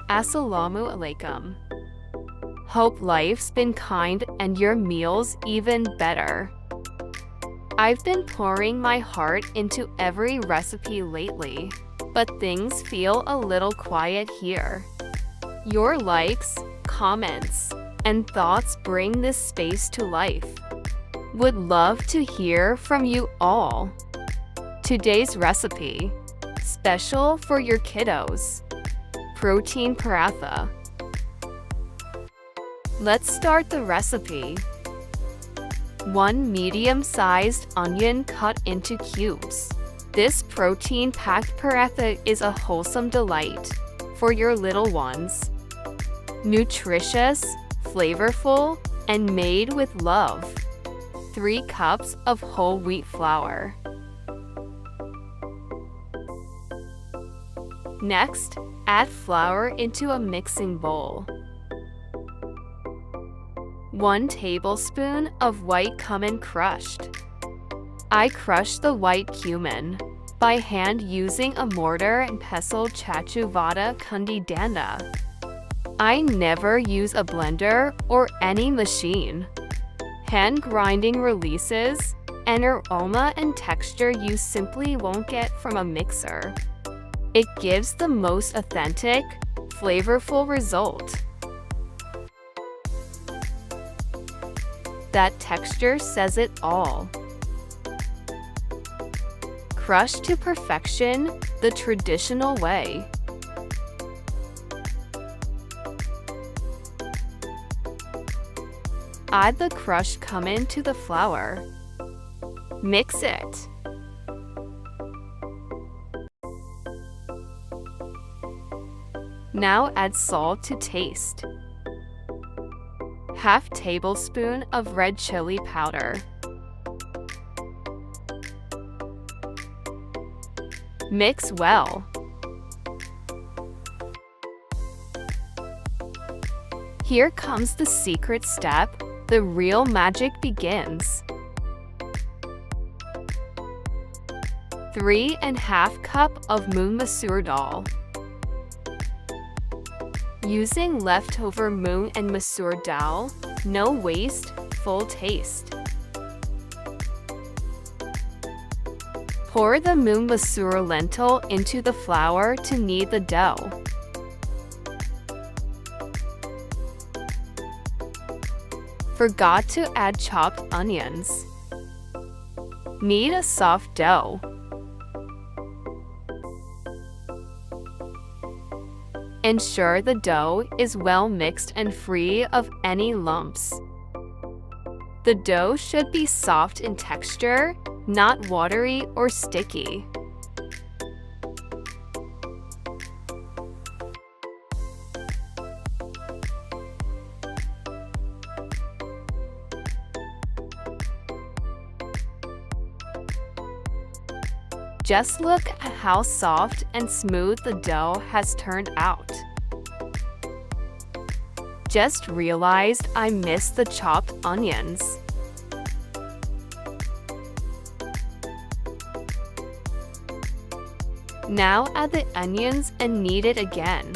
Assalamu alaikum. Hope life's been kind and your meals even better. I've been pouring my heart into every recipe lately, but things feel a little quiet here. Your likes, comments, and thoughts bring this space to life. Would love to hear from you all. Today's recipe, special for your kiddos. Protein Paratha. Let's start the recipe. 1 medium-sized onion cut into cubes. This protein-packed paratha is a wholesome delight for your little ones. Nutritious, flavorful, and made with love. 3 cups of whole wheat flour. Next, add flour into a mixing bowl. 1 tablespoon of white cumin crushed. I crushed the white cumin by hand using a mortar and pestle chachu vada kundi danda. I never use a blender or any machine. Hand grinding releases an aroma and texture you simply won't get from a mixer. It gives the most authentic, flavorful result. That texture says it all. Crush to perfection the traditional way. Add the crushed cumin to the flour. Mix it. Now add salt to taste. 1/2 tablespoon of red chili powder. Mix well. Here comes the secret step. The real magic begins. 3½ cup of Moong Masoor dal. Using leftover Moong and Masoor dal, no waste, full taste. Pour the Moong Masoor lentil into the flour to knead the dough. Forgot to add chopped onions. Knead a soft dough. Ensure the dough is well mixed and free of any lumps. The dough should be soft in texture, not watery or sticky. Just look at how soft and smooth the dough has turned out. Just realized I missed the chopped onions. Now add the onions and knead it again.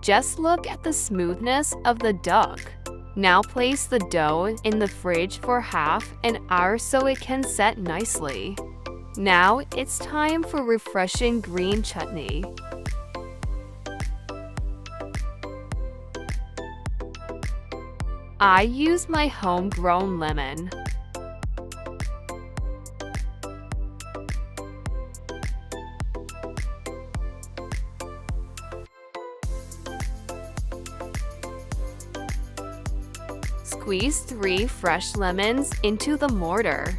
Just look at the smoothness of the dough. Now place the dough in the fridge for half an hour so it can set nicely. Now it's time for refreshing green chutney. I use my homegrown lemon. Squeeze 3 fresh lemons into the mortar.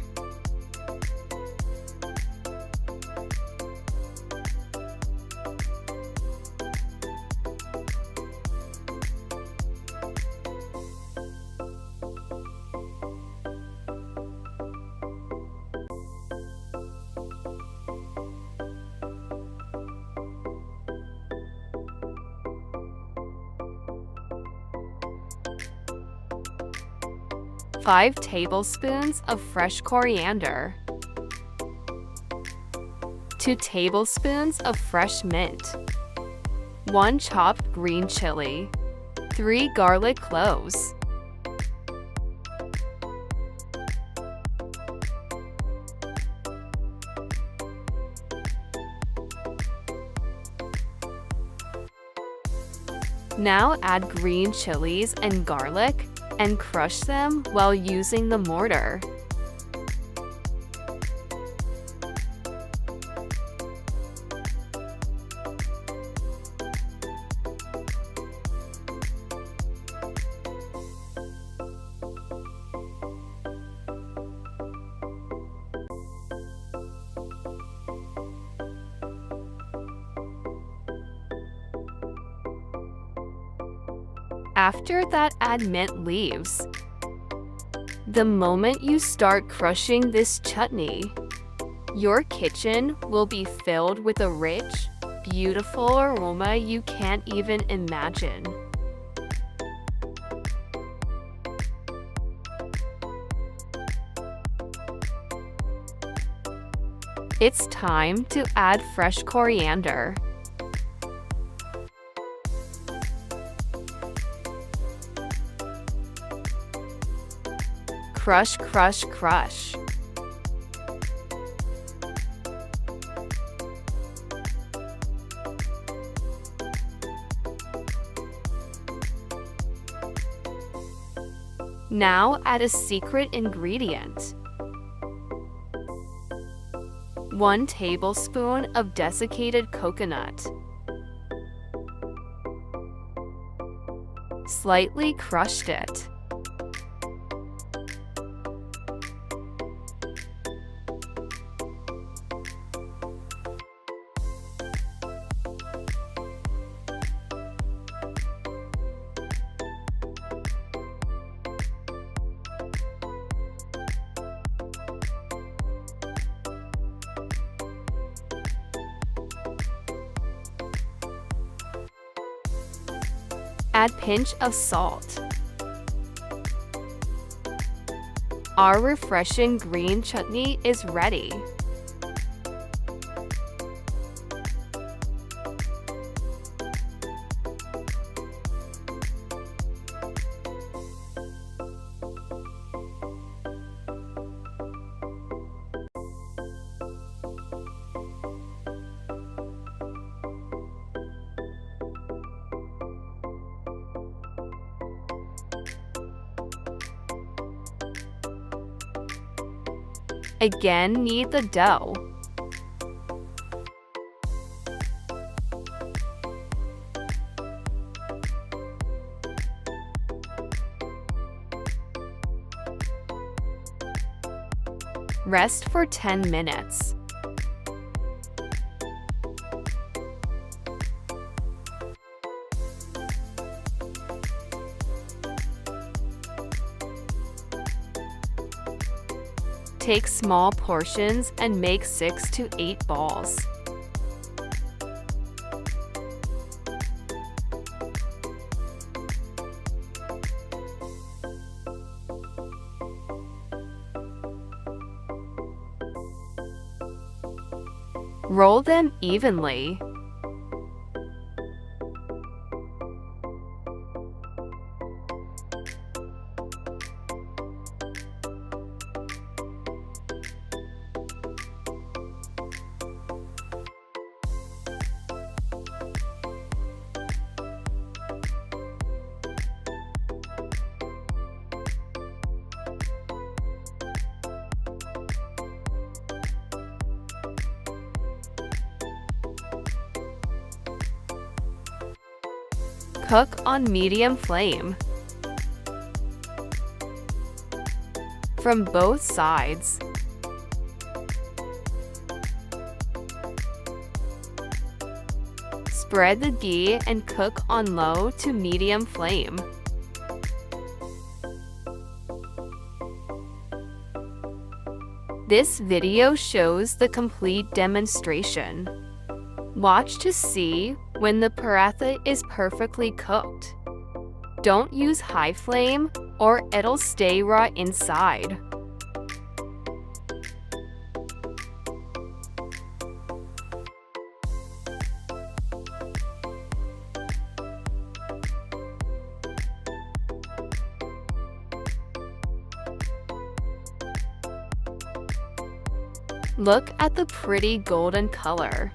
5 tablespoons of fresh coriander, 2 tablespoons of fresh mint, 1 chopped green chili, 3 garlic cloves. Now add green chilies and garlic and crush them while using the mortar. After that, add mint leaves. The moment you start crushing this chutney, your kitchen will be filled with a rich, beautiful aroma you can't even imagine. It's time to add fresh coriander. Crush, crush, crush. Now add a secret ingredient. 1 tablespoon of desiccated coconut. Slightly crushed it. Add pinch of salt. Our refreshing green chutney is ready. Again, knead the dough. Rest for 10 minutes. Take small portions and make 6 to 8 balls. Roll them evenly. Cook on medium flame. From both sides. Spread the ghee and cook on low to medium flame. This video shows the complete demonstration. Watch to see when the paratha is perfectly cooked. Don't use high flame or it'll stay raw inside. Look at the pretty golden color.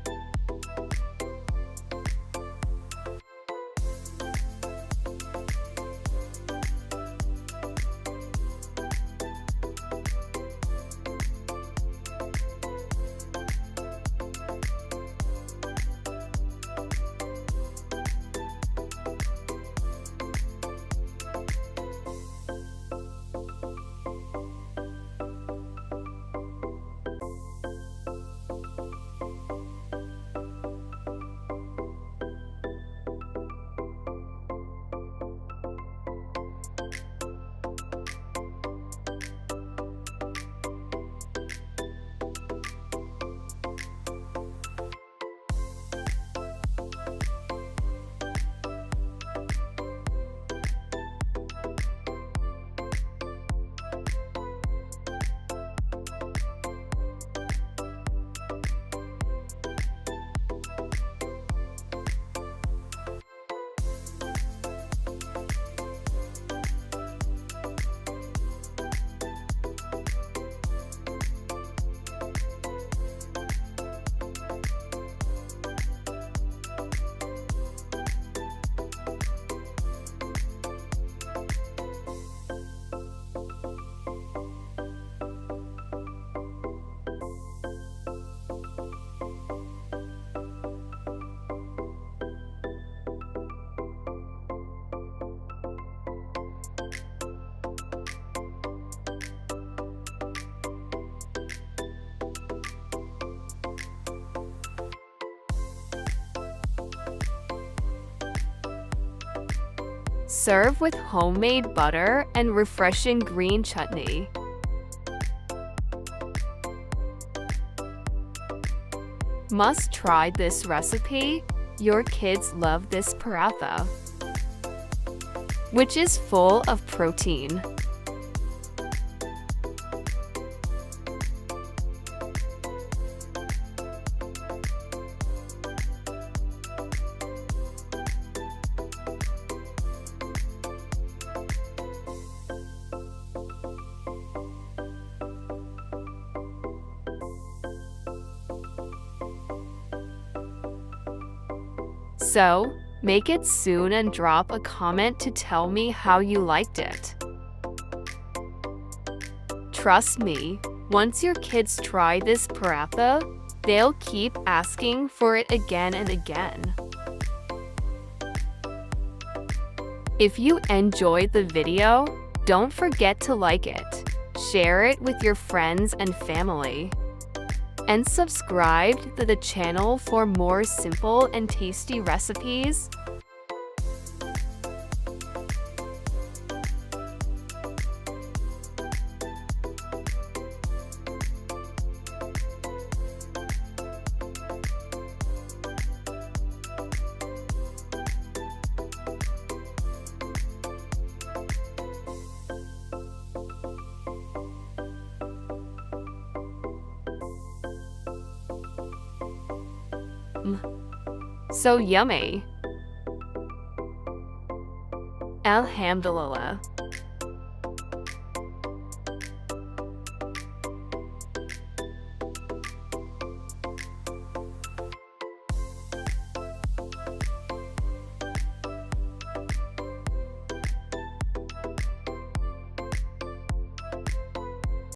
Serve with homemade butter and refreshing green chutney. Must try this recipe. Your kids love this paratha, which is full of protein. So, make it soon and drop a comment to tell me how you liked it. Trust me, once your kids try this paratha, they'll keep asking for it again and again. If you enjoyed the video, don't forget to like it, share it with your friends and family, and subscribe to the channel for more simple and tasty recipes. So yummy! Alhamdulillah.